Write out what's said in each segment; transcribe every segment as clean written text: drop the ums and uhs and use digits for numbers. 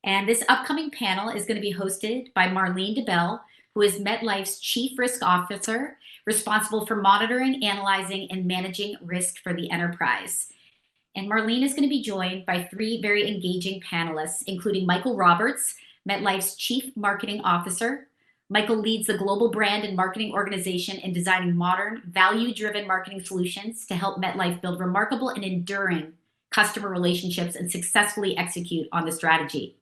And this upcoming panel is going to be hosted by Marlene Debel, who is MetLife's Chief Risk Officer, responsible for monitoring, analyzing, and managing risk for the enterprise. And Marlene is going to be joined by three very engaging panelists, including Michael Roberts, MetLife's Chief Marketing Officer. Michael leads the global brand and marketing organization in designing modern, value-driven marketing solutions to help MetLife build remarkable and enduring customer relationships and successfully execute on the strategy.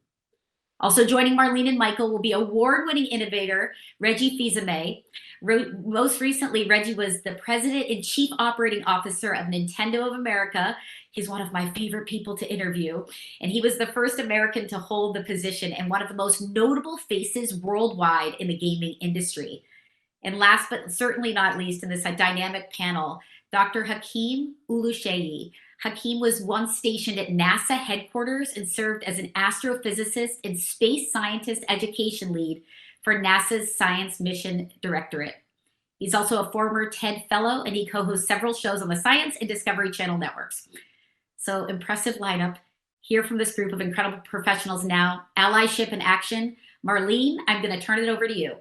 Also joining Marlene and Michael will be award-winning innovator Reggie Fils-Aime. Most recently, Reggie was the President and Chief Operating Officer of Nintendo of America. He's one of my favorite people to interview, and he was the first American to hold the position and one of the most notable faces worldwide in the gaming industry. And last but certainly not least in this dynamic panel, Dr. Hakeem Oluseyi. Hakeem was once stationed at NASA headquarters and served as an astrophysicist and space scientist education lead for NASA's Science Mission Directorate. He's also a former TED Fellow, and he co-hosts several shows on the Science and Discovery Channel networks. So impressive lineup. Hear from this group of incredible professionals now. Allyship in action. Marlene, I'm going to turn it over to you.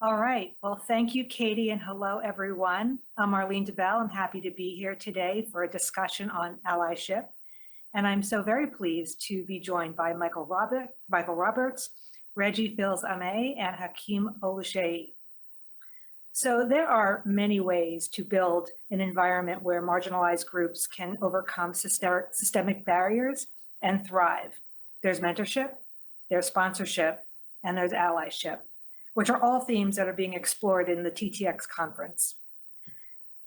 All right. Well, thank you, Katie, and hello, everyone. I'm Marlene Debel. I'm happy to be here today for a discussion on allyship. And I'm so very pleased to be joined by Michael Roberts, Reggie Fils-Aime, and Hakeem Oluseyi. So there are many ways to build an environment where marginalized groups can overcome systemic barriers and thrive. There's mentorship, there's sponsorship, and there's allyship, which are all themes that are being explored in the TTX conference.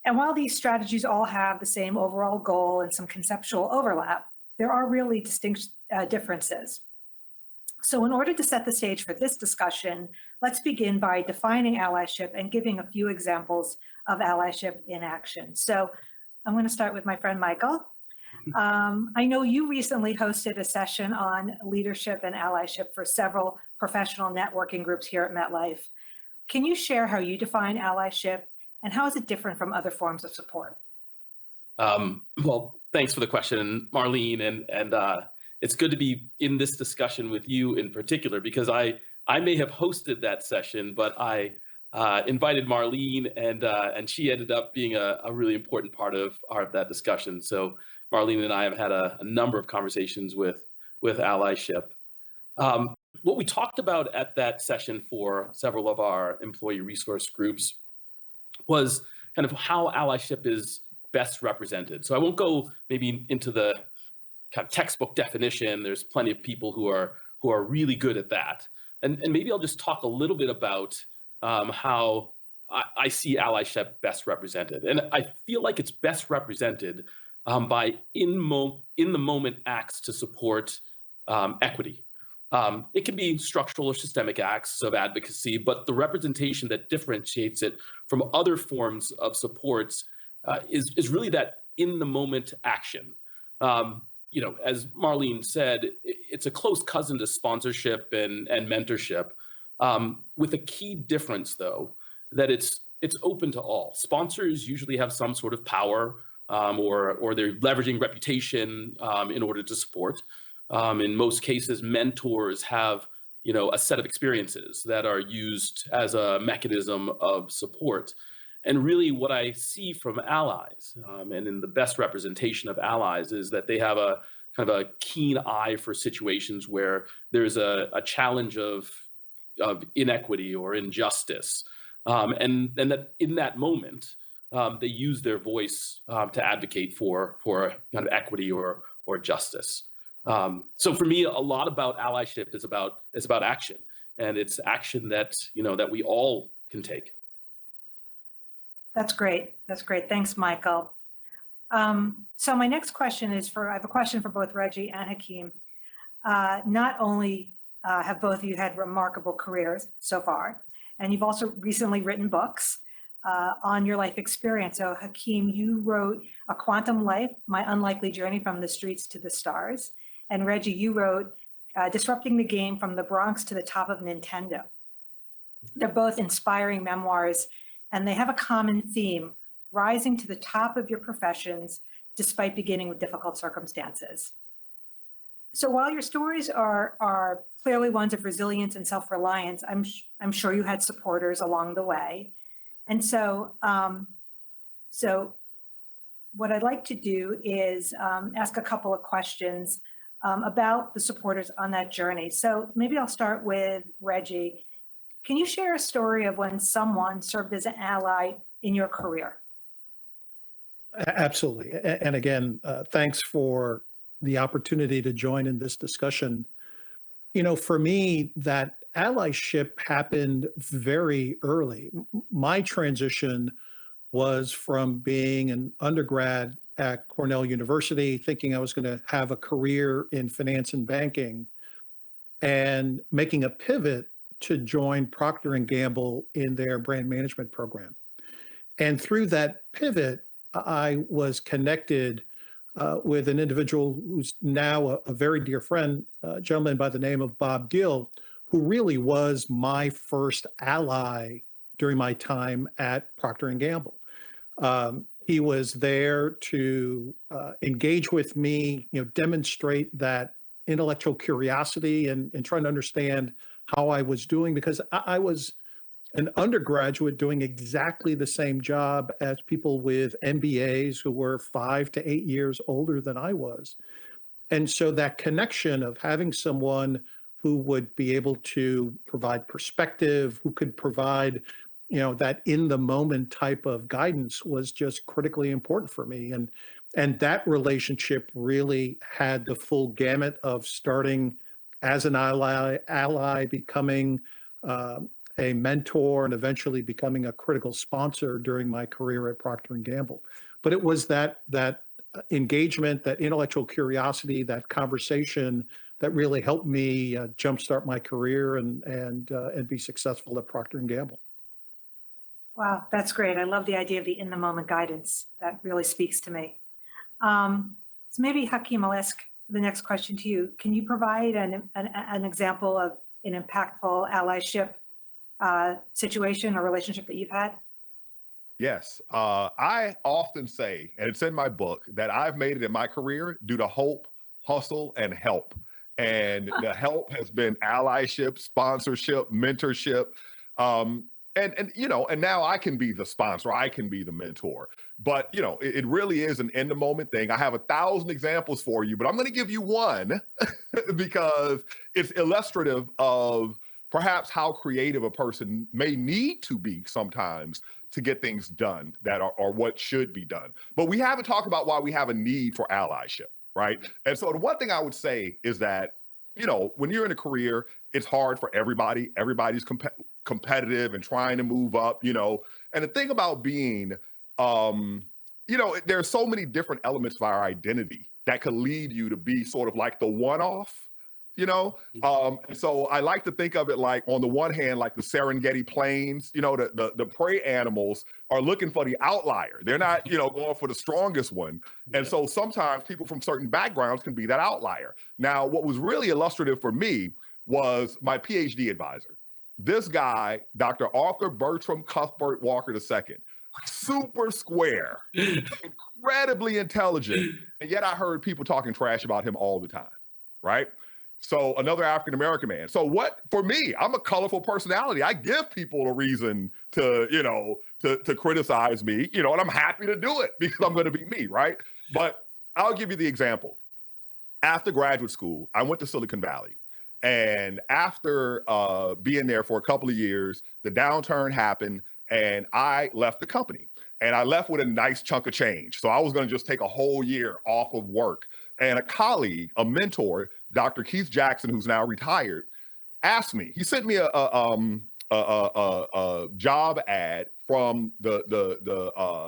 And while these strategies all have the same overall goal and some conceptual overlap, there are really distinct differences. So in order to set the stage for this discussion, let's begin by defining allyship and giving a few examples of allyship in action. So I'm going to start with my friend Michael. I know you recently hosted a session on leadership and allyship for several professional networking groups here at MetLife. Can you share how you define allyship and how is it different from other forms of support? Well, thanks for the question, Marlene, and it's good to be in this discussion with you in particular, because I may have hosted that session, but I invited Marlene, and she ended up being a really important part of that discussion. So Marlene and I have had a number of conversations with allyship. What we talked about at that session for several of our employee resource groups was kind of how allyship is best represented. So I won't go maybe into the kind of textbook definition. There's plenty of people who are really good at that. And maybe I'll just talk a little bit about how I see allyship best represented. And I feel like it's best represented by in the moment acts to support equity. It can be structural or systemic acts of advocacy, but the representation that differentiates it from other forms of supports is really that in the moment action. As Marlene said, it's a close cousin to sponsorship and mentorship, with a key difference, though, that it's open to all. Sponsors usually have some sort of power, or they're leveraging reputation in order to support. In most cases, mentors have a set of experiences that are used as a mechanism of support. And really what I see from allies, and in the best representation of allies, is that they have a kind of a keen eye for situations where there's a challenge of inequity or injustice. And that in that moment, they use their voice to advocate for kind of equity or justice. So for me, a lot about allyship is about action, and it's action that that we all can take. That's great. That's great. Thanks, Michael. So my next question is I have a question for both Reggie and Hakeem. Not only have both of you had remarkable careers so far, and you've also recently written books on your life experience. So Hakeem, you wrote A Quantum Life, My Unlikely Journey from the Streets to the Stars. And Reggie, you wrote Disrupting the Game from the Bronx to the Top of Nintendo. They're both inspiring memoirs, and they have a common theme: rising to the top of your professions despite beginning with difficult circumstances. So while your stories are clearly ones of resilience and self-reliance, I'm sure you had supporters along the way. And so, so what I'd like to do is ask a couple of questions about the supporters on that journey. So maybe I'll start with Reggie. Can you share a story of when someone served as an ally in your career? Absolutely. And again, thanks for the opportunity to join in this discussion. You know, for me, that allyship happened very early. My transition was from being an undergrad at Cornell University, thinking I was going to have a career in finance and banking, and making a pivot to join Procter and Gamble in their brand management program. And through that pivot, I was connected with an individual who's now a very dear friend, a gentleman by the name of Bob Gill, who really was my first ally during my time at Procter and Gamble. He was there to engage with me, you know, demonstrate that intellectual curiosity and trying to understand how I was doing, because I was an undergraduate doing exactly the same job as people with MBAs who were 5 to 8 years older than I was. And so that connection of having someone who would be able to provide perspective, who could provide, you know, that in the moment type of guidance was just critically important for me. And that relationship really had the full gamut of starting as an ally, becoming a mentor, and eventually becoming a critical sponsor during my career at Procter and Gamble. But it was that engagement, that intellectual curiosity, that conversation that really helped me jumpstart my career and be successful at Procter and Gamble. Wow, that's great. I love the idea of the in the moment guidance. That really speaks to me. So maybe Hakeem, I'll ask the next question to you. Can you provide an example of an impactful allyship situation or relationship that you've had? Yes. I often say, and it's in my book, that I've made it in my career due to hope, hustle, and help. And the help has been allyship, sponsorship, mentorship. And you know, and now I can be the sponsor, I can be the mentor. But you know, it really is an in the moment thing. I have 1,000 examples for you, but I'm going to give you one because it's illustrative of perhaps how creative a person may need to be sometimes to get things done that are what should be done. But we haven't talked about why we have a need for allyship, right? And so the one thing I would say is that, you know, when you're in a career, it's hard for everybody. Everybody's competitive and trying to move up, you know. And the thing about being, you know, there's so many different elements of our identity that could lead you to be sort of like the one-off, you know. And so I like to think of it like, on the one hand, like the Serengeti plains, you know, the prey animals are looking for the outlier. They're not, you know, going for the strongest one. And so sometimes people from certain backgrounds can be that outlier. Now, what was really illustrative for me was my PhD advisor. This guy, Dr. Arthur Bertram Cuthbert Walker II, super square, incredibly intelligent, and yet I heard people talking trash about him all the time, right? So another African-American man. So what, for me, I'm a colorful personality. I give people a reason to, you know, to criticize me, you know, and I'm happy to do it because I'm going to be me, right? But I'll give you the example. After graduate school, I went to Silicon Valley. And after being there for a couple of years, the downturn happened and I left the company. And I left with a nice chunk of change. So I was going to just take a whole year off of work. And a colleague, a mentor, Dr. Keith Jackson, who's now retired, asked me, he sent me a job ad from the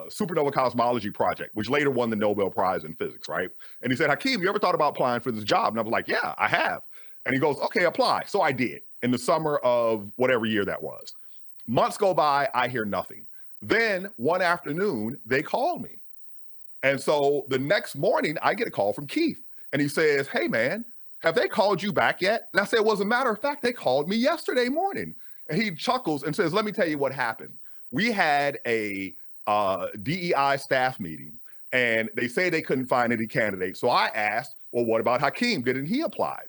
supernova cosmology project, which later won the Nobel Prize in physics, right? And he said, Hakeem, you ever thought about applying for this job? And I was like, yeah, I have. And he goes, okay, apply. So I did in the summer of whatever year that was. Months go by, I hear nothing. Then one afternoon, they called me. And so the next morning, I get a call from Keith. And he says, hey, man, have they called you back yet? And I said, well, as a matter of fact, they called me yesterday morning. And he chuckles and says, let me tell you what happened. We had a DEI staff meeting, and they say they couldn't find any candidates. So I asked, well, well, what about Hakeem? Didn't he apply?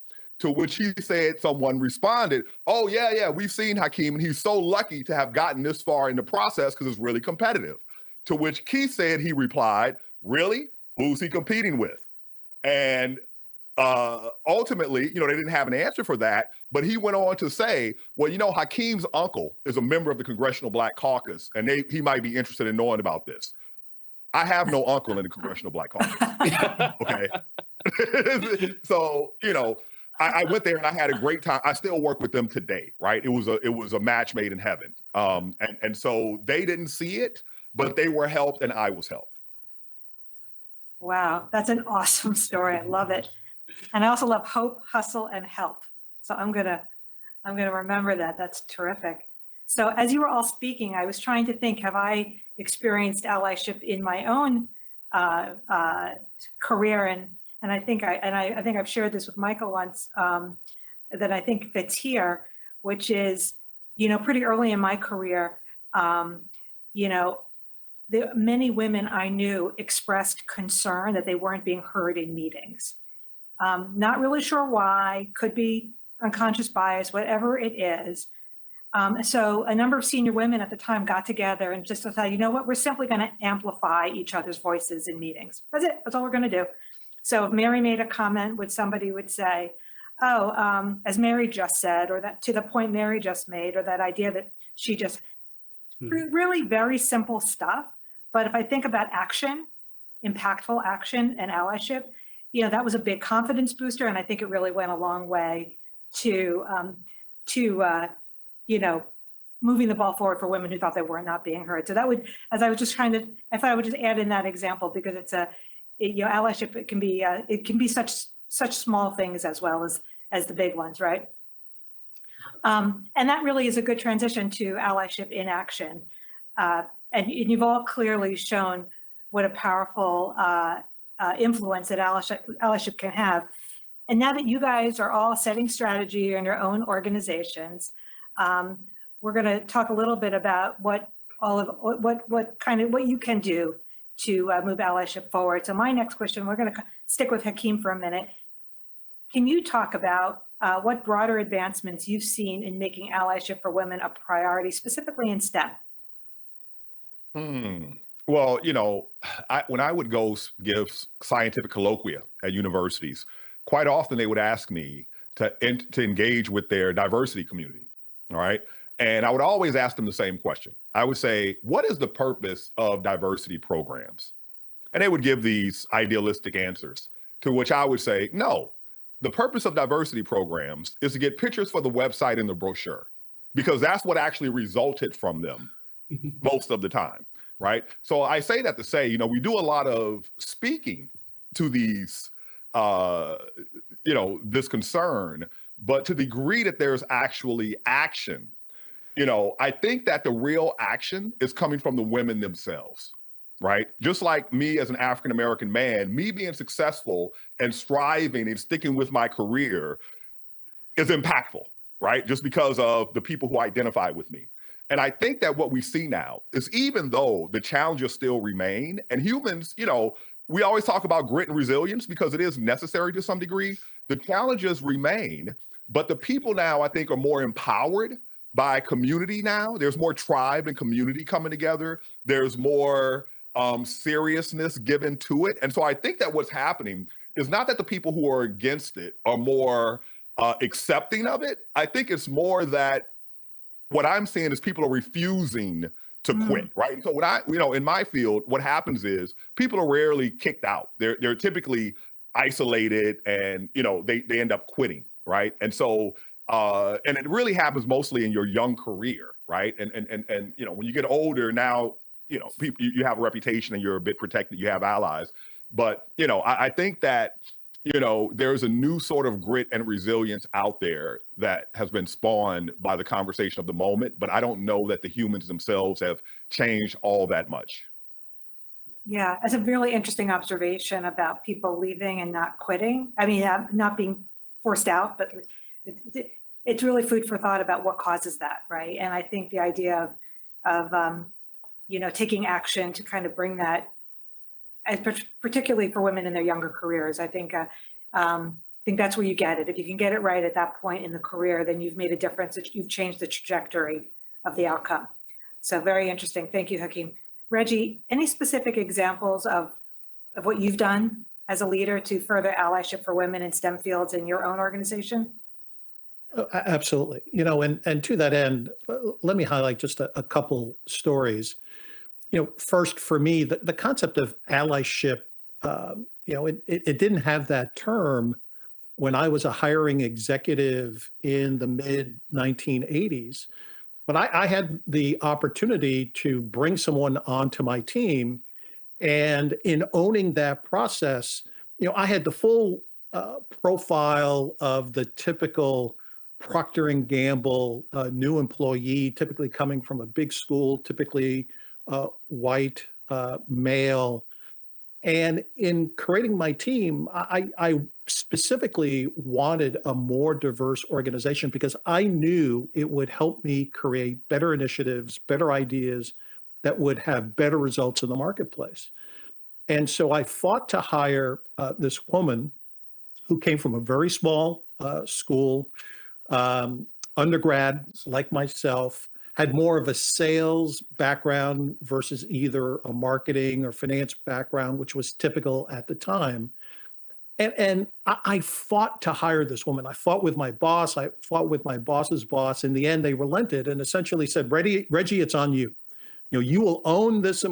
To which he said, someone responded, oh, yeah, we've seen Hakeem, and he's so lucky to have gotten this far in the process because it's really competitive. To which Keith said, he replied, really? Who's he competing with? And ultimately, they didn't have an answer for that, but he went on to say, well, Hakeem's uncle is a member of the Congressional Black Caucus, and he might be interested in knowing about this. I have no uncle in the Congressional Black Caucus. Okay. So, I went there and I had a great time. I still work with them today, right? It was a match made in heaven. And so they didn't see it, but they were helped and I was helped. Wow, that's an awesome story. I love it. And I also love hope, hustle, and help. So I'm gonna remember that. That's terrific. So as you were all speaking, I was trying to think, have I experienced allyship in my own career? And I think I've shared this with Michael once, that I think fits here, which is, pretty early in my career, many women I knew expressed concern that they weren't being heard in meetings. Not really sure why, could be unconscious bias, whatever it is. So a number of senior women at the time got together and just decided, you know what, we're simply going to amplify each other's voices in meetings. That's it. That's all we're going to do. So if Mary made a comment, somebody would say, oh, as Mary just said, or that to the point Mary just made, or that idea that she just really very simple stuff. But if I think about action, impactful action and allyship, that was a big confidence booster. And I think it really went a long way to moving the ball forward for women who thought they were not being heard. So that would, as I was just I thought I would just add in that example, because allyship, it can be such small things as well as the big ones, right? And that really is a good transition to allyship in action. And you've all clearly shown what a powerful influence that allyship can have. And now that you guys are all setting strategy in your own organizations, we're going to talk a little bit about what you can do to move allyship forward. So my next question, we're going to stick with Hakeem for a minute. Can you talk about what broader advancements you've seen in making allyship for women a priority, specifically in STEM? Well, when I would go give scientific colloquia at universities, quite often they would ask me to engage with their diversity community. All right. And I would always ask them the same question. I would say, what is the purpose of diversity programs? And they would give these idealistic answers, to which I would say, no, the purpose of diversity programs is to get pictures for the website and the brochure, because that's what actually resulted from them most of the time. Right. So I say that to say, we do a lot of speaking to these, this concern, but to the degree that there's actually action, I think that the real action is coming from the women themselves, right? Just like me as an African-American man, me being successful and striving and sticking with my career is impactful, right? Just because of the people who identify with me. And I think that what we see now is, even though the challenges still remain, and humans, we always talk about grit and resilience because it is necessary to some degree, the challenges remain, but the people now, I think, are more empowered by community now. There's more tribe and community coming together. There's more seriousness given to it. And so I think that what's happening is not that the people who are against it are more accepting of it. I think it's more that what I'm seeing is people are refusing to quit, right? And so when in my field, what happens is people are rarely kicked out. They're typically isolated, and they end up quitting, right? And so and it really happens mostly in your young career, right? And when you get older now, people, you have a reputation and you're a bit protected. You have allies, but I think that there's a new sort of grit and resilience out there that has been spawned by the conversation of the moment, but I don't know that the humans themselves have changed all that much. Yeah, that's a really interesting observation about people leaving and not quitting. I mean, not being forced out, but it's really food for thought about what causes that, right? And I think the idea of taking action to kind of bring that, particularly for women in their younger careers, I think I think that's where you get it. If you can get it right at that point in the career, then you've made a difference. You've changed the trajectory of the outcome. So very interesting. Thank you, Hakeem. Reggie, any specific examples of what you've done as a leader to further allyship for women in STEM fields in your own organization? Absolutely. And to that end, let me highlight just a couple stories. First for me, the concept of allyship, it didn't have that term when I was a hiring executive in the mid 1980s. But I had the opportunity to bring someone onto my team. And in owning that process, I had the full profile of the typical Procter and Gamble new employee, typically coming from a big school, typically white, male. And in creating my team, I specifically wanted a more diverse organization because I knew it would help me create better initiatives, better ideas that would have better results in the marketplace. And so I fought to hire this woman who came from a very small school, undergrad like myself, had more of a sales background versus either a marketing or finance background, which was typical at the time. And I fought to hire this woman. I fought with my boss. I fought with my boss's boss. In the end, they relented and essentially said, Reggie, it's on you. You will own this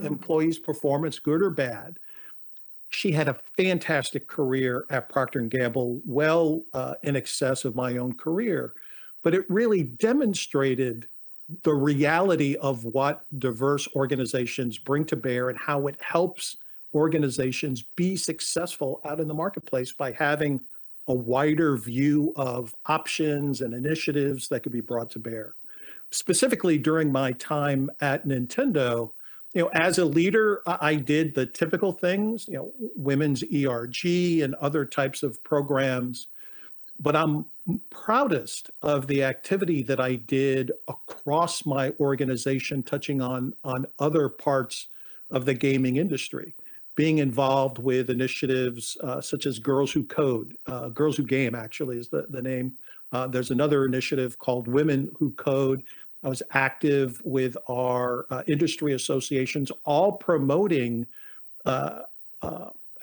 employee's performance, good or bad. She had a fantastic career at Procter & Gamble, well in excess of my own career. But it really demonstrated the reality of what diverse organizations bring to bear and how it helps organizations be successful out in the marketplace by having a wider view of options and initiatives that could be brought to bear. Specifically during my time at Nintendo, as a leader, I did the typical things, women's ERG and other types of programs. But I'm proudest of the activity that I did across my organization, touching on other parts of the gaming industry, being involved with initiatives such as Girls Who Code, Girls Who Game actually is the name. There's another initiative called Women Who Code. I was active with our industry associations, all promoting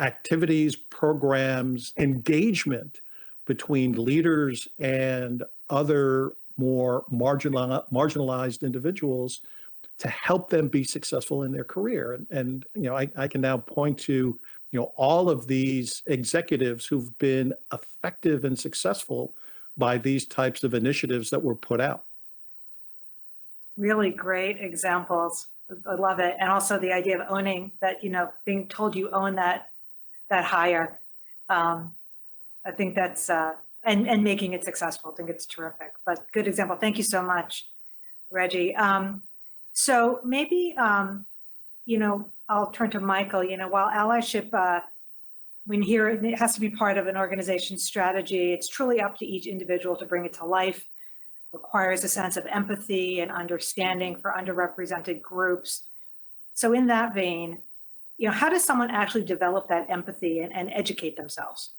activities, programs, engagement between leaders and other more marginalized individuals to help them be successful in their career. And I can now point to all of these executives who've been effective and successful by these types of initiatives that were put out. Really great examples. I love it. And also the idea of owning that, being told you own that hire. I think that's, and making it successful. I think it's terrific, but good example. Thank you so much, Reggie. So maybe, I'll turn to Michael. While allyship, when here it has to be part of an organization's strategy, it's truly up to each individual to bring it to life. Requires a sense of empathy and understanding for underrepresented groups. So in that vein, how does someone actually develop that empathy and educate themselves?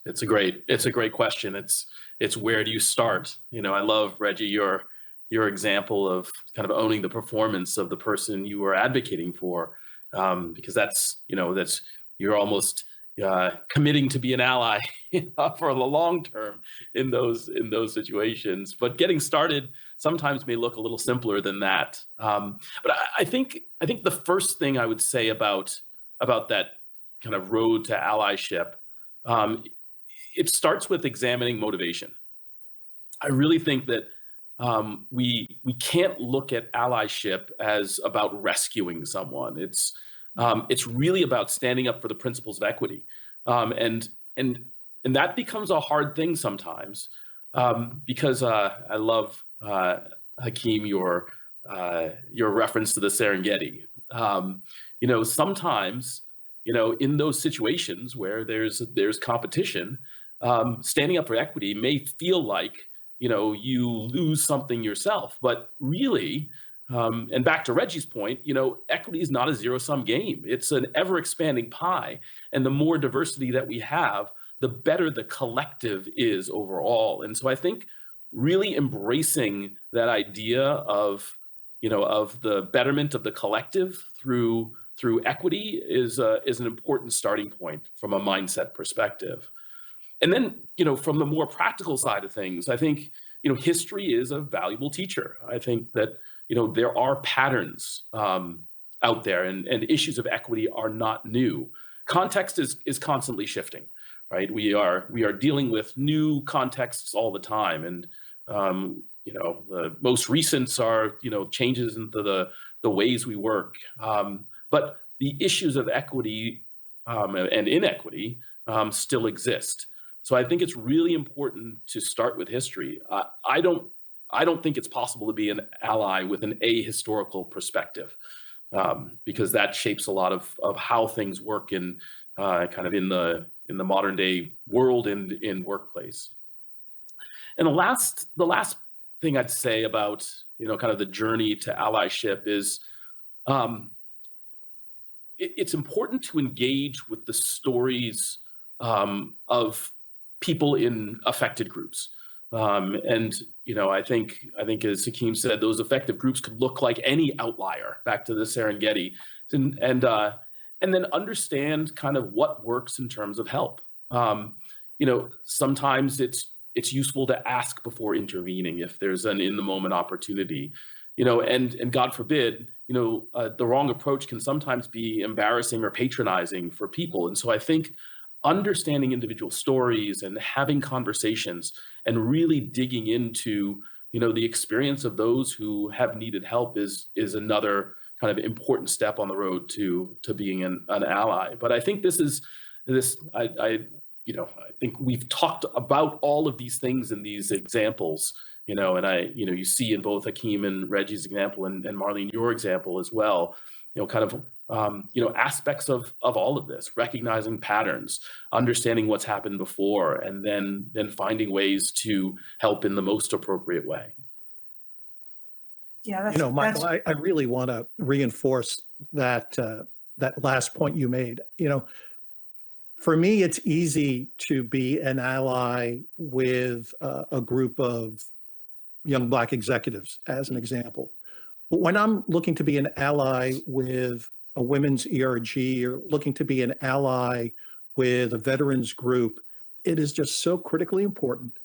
It's a great question. It's where do you start? I love, Reggie, your example of kind of owning the performance of the person you are advocating for, because that's you're almost committing to be an ally for the long term in those situations. But getting started sometimes may look a little simpler than that. But I think the first thing I would say about that kind of road to allyship, it starts with examining motivation. I really think that we can't look at allyship as about rescuing someone. It's really about standing up for the principles of equity, and that becomes a hard thing sometimes, because I love, Hakeem, your reference to the Serengeti. Sometimes in those situations where there's competition, standing up for equity may feel like you lose something yourself, but really And back to Reggie's point, equity is not a zero-sum game. It's an ever-expanding pie. And the more diversity that we have, the better the collective is overall. And so I think really embracing that idea of the betterment of the collective through equity is an important starting point from a mindset perspective. And then, from the more practical side of things, I think, history is a valuable teacher. I think that, there are patterns out there, and issues of equity are not new. Context is constantly shifting, right? We are dealing with new contexts all the time. And, the most recent are, changes into the ways we work. But the issues of equity and inequity still exist. So I think it's really important to start with history. I don't think it's possible to be an ally with an ahistorical perspective, because that shapes a lot of how things work in kind of in the modern day world and in workplace. And the last thing I'd say about kind of the journey to allyship is it's important to engage with the stories of people in affected groups. And I think as Hakeem said, those affected groups could look like any outlier, back to the Serengeti, and then understand kind of what works in terms of help. Sometimes it's useful to ask before intervening if there's an in the moment opportunity, and God forbid, the wrong approach can sometimes be embarrassing or patronizing for people. And so I think understanding individual stories and having conversations and really digging into, the experience of those who have needed help is another kind of important step on the road to being an ally. But I think I think we've talked about all of these things in these examples, and you see in both Hakeem and Reggie's example and Marlene, your example as well, kind of, aspects of all of this, recognizing patterns, understanding what's happened before, and then finding ways to help in the most appropriate way. Yeah, Michael, I really want to reinforce that last point you made. For me, it's easy to be an ally with a group of young Black executives, as an example. But when I'm looking to be an ally with a women's ERG, or looking to be an ally with a veterans group, it is just so critically important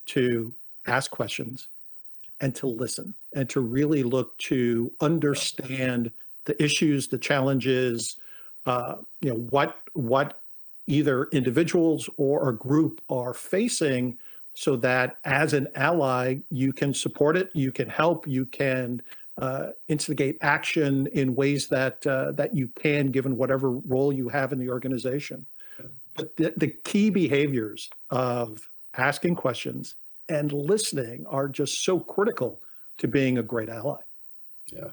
to ask questions and to listen and to really look to understand the issues, the challenges, what either individuals or a group are facing, so that as an ally, you can support it, you can help, you can instigate action in ways that you can, given whatever role you have in the organization. But the key behaviors of asking questions and listening are just so critical to being a great ally. Yeah.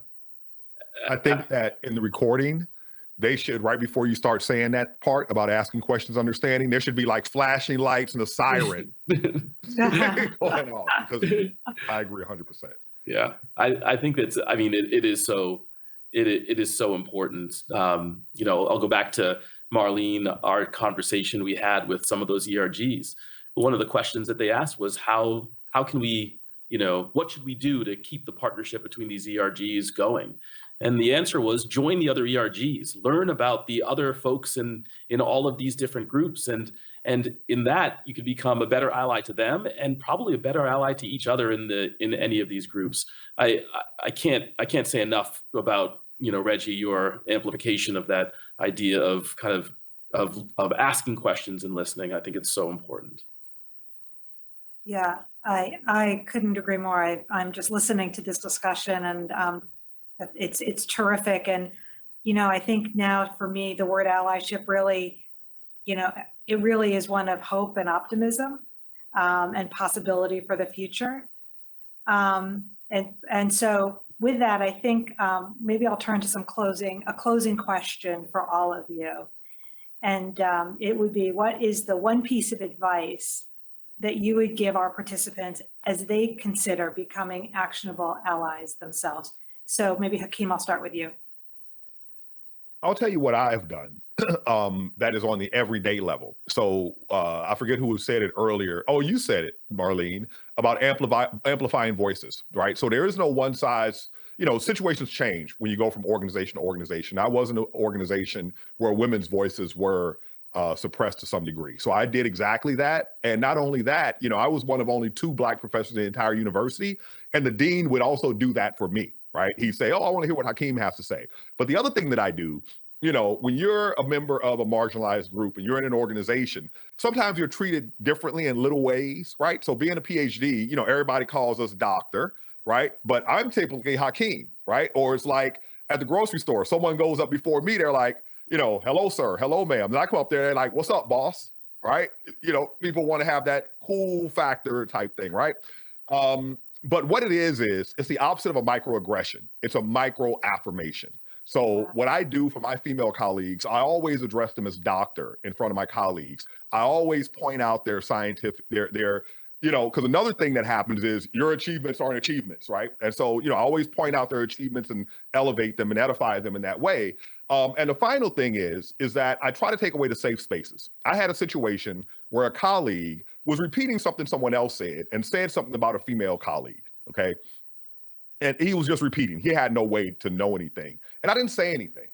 I think that in the recording, they should, right before you start saying that part about asking questions, understanding, there should be like flashing lights and a siren going on, because I agree 100%. Yeah, I think it is so important. I'll go back to Marlene, our conversation we had with some of those ERGs. One of the questions that they asked was how can we, what should we do to keep the partnership between these ERGs going? And the answer was join the other ERGs, learn about the other folks in all of these different groups. And in that, you could become a better ally to them and probably a better ally to each other in any of these groups. I can't say enough about, Reggie, your amplification of that idea of kind of asking questions and listening. I think it's so important. Yeah, I couldn't agree more. I'm just listening to this discussion, and it's terrific. And, I think now for me, the word allyship really, it really is one of hope and optimism and possibility for the future. And so with that, I think maybe I'll turn to a closing question for all of you. And it would be, what is the one piece of advice that you would give our participants as they consider becoming actionable allies themselves? So maybe Hakeem, I'll start with you. I'll tell you what I've done that is on the everyday level. So I forget who said it earlier. Oh, you said it, Marlene, about amplifying voices, right? So there is no one size, situations change when you go from organization to organization. I was in an organization where women's voices were suppressed to some degree. So I did exactly that. And not only that, I was one of only 2 Black professors in the entire university. And the dean would also do that for me, right? He'd say, oh, I want to hear what Hakeem has to say. But the other thing that I do, when you're a member of a marginalized group and you're in an organization, sometimes you're treated differently in little ways, right? So being a PhD, everybody calls us doctor, right? But I'm typically Hakeem, right? Or it's like at the grocery store, someone goes up before me, they're like, hello, sir, hello, ma'am. And I come up there and like, what's up, boss? Right? People want to have that cool factor type thing, right? But what it is it's the opposite of a microaggression. It's a micro affirmation. So what I do for my female colleagues, I always address them as doctor in front of my colleagues. I always point out their scientific, because another thing that happens is your achievements aren't achievements, right? And so, I always point out their achievements and elevate them and edify them in that way. And the final thing is that I try to take away the safe spaces. I had a situation where a colleague was repeating something someone else said and said something about a female colleague, okay? And he was just repeating. He had no way to know anything. And I didn't say anything.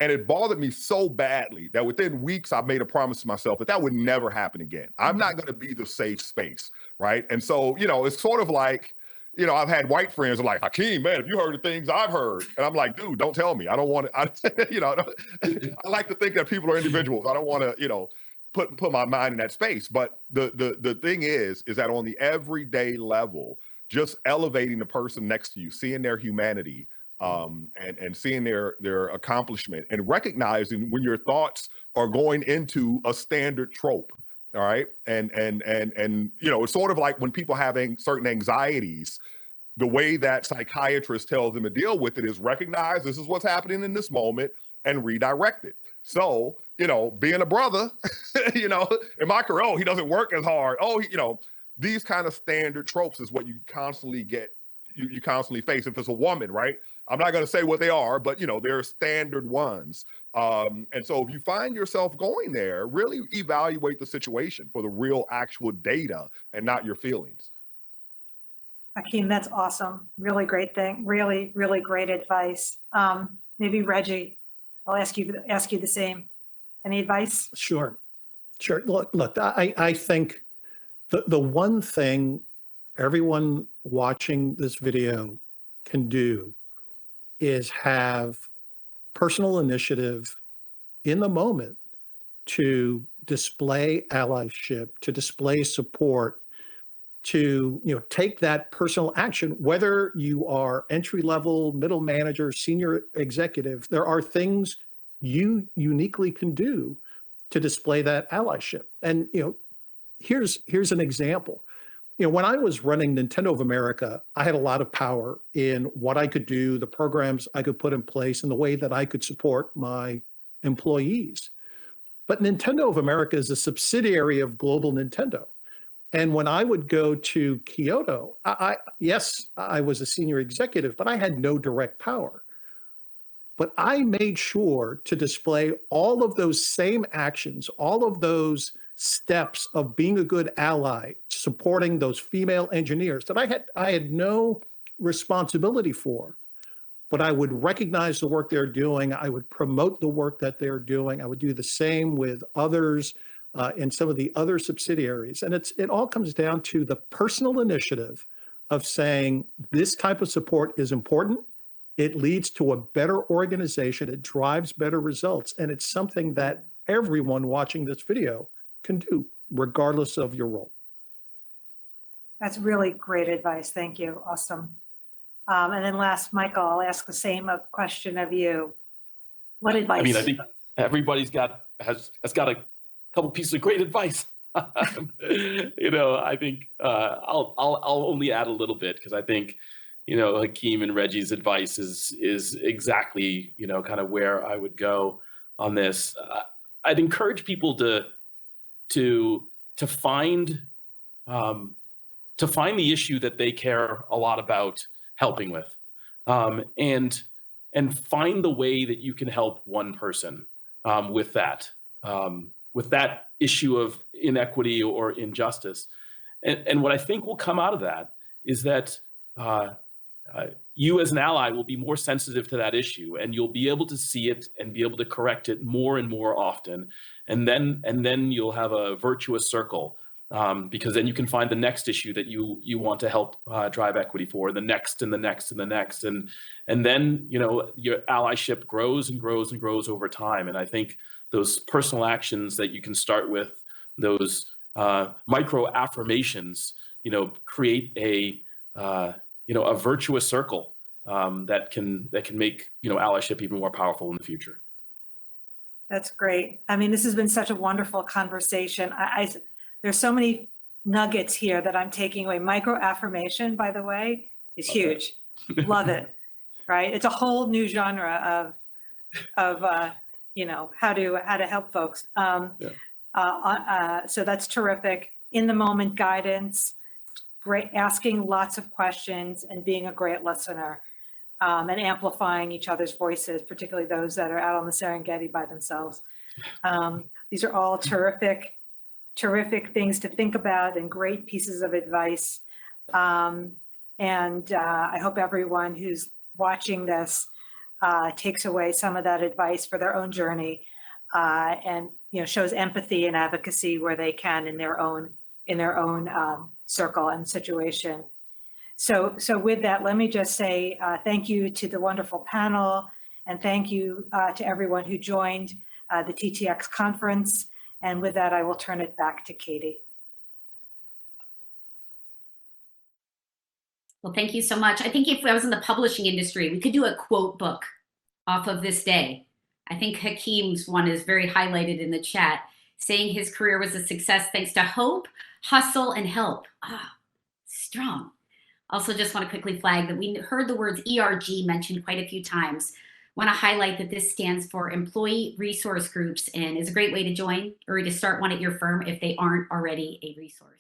And it bothered me so badly that within weeks, I made a promise to myself that would never happen again. I'm not going to be the safe space, right? And so, it's sort of like, I've had white friends who are like, Hakeem, man, if you heard the things I've heard. And I'm like, dude, don't tell me. I don't want to, I like to think that people are individuals. I don't want to, put my mind in that space. But the thing is that on the everyday level, just elevating the person next to you, seeing their humanity, and seeing their accomplishment, and recognizing when your thoughts are going into a standard trope. All right. And it's sort of like when people having certain anxieties, the way that psychiatrists tell them to deal with it is recognize this is what's happening in this moment and redirect it. So, being a brother, in my career, oh, he doesn't work as hard. Oh, these kind of standard tropes is what you constantly get, you constantly face. If it's a woman, right? I'm not going to say what they are, but there are standard ones. And so if you find yourself going there, really evaluate the situation for the real actual data and not your feelings. Hakeem, that's awesome. Really great thing. Really, really great advice. Maybe Reggie, I'll ask you the same. Any advice? Sure. Look, I think the one thing everyone watching this video can do is have personal initiative in the moment to display allyship, to display support, to take that personal action. Whether you are entry level, middle manager, senior executive, there are things you uniquely can do to display that allyship. And here's an example. When I was running Nintendo of America, I had a lot of power in what I could do, the programs I could put in place, and the way that I could support my employees. But Nintendo of America is a subsidiary of Global Nintendo. And when I would go to Kyoto, yes, I was a senior executive, but I had no direct power. But I made sure to display all of those same actions, all of those steps of being a good ally, supporting those female engineers that I had no responsibility for, but I would recognize the work they're doing. I would promote the work that they're doing. I would do the same with others in some of the other subsidiaries. And it all comes down to the personal initiative of saying this type of support is important. It leads to a better organization. It drives better results. And it's something that everyone watching this video can do, regardless of your role. That's really great advice. Thank you. Awesome. And then last, Michael, I'll ask the same question of you. What advice? I think everybody's has got a couple pieces of great advice. I think I'll only add a little bit, because I think Hakeem and Reggie's advice is exactly kind of where I would go on this. I'd encourage people to find the issue that they care a lot about helping with. and find the way that you can help one person with that issue of inequity or injustice. And what I think will come out of that is that you as an ally will be more sensitive to that issue, and you'll be able to see it and be able to correct it more and more often. And then you'll have a virtuous circle, because then you can find the next issue that you want to help drive equity for, the next and the next and the next. And then, your allyship grows and grows and grows over time. And I think those personal actions that you can start with, those micro affirmations, create a virtuous circle that can make allyship even more powerful in the future. That's great. I mean, this has been such a wonderful conversation. There's so many nuggets here that I'm taking away. Micro affirmation, by the way, is huge. Love it. Right? It's a whole new genre of how to help folks. So that's terrific. In the moment guidance, great, asking lots of questions and being a great listener, and amplifying each other's voices, particularly those that are out on the Serengeti by themselves. These are all terrific things to think about and great pieces of advice. And I hope everyone who's watching this takes away some of that advice for their own journey, and shows empathy and advocacy where they can in their own circle and situation. So with that, let me just say thank you to the wonderful panel, and thank you to everyone who joined the TTX conference. And with that, I will turn it back to Katie. Well, thank you so much. I think if I was in the publishing industry, we could do a quote book off of this day. I think Hakeem's one is very highlighted in the chat, saying his career was a success thanks to hope, hustle, and help. Strong. Also, just want to quickly flag that we heard the words ERG mentioned quite a few times. Want to highlight that this stands for Employee Resource Groups and is a great way to join or to start one at your firm if they aren't already a resource.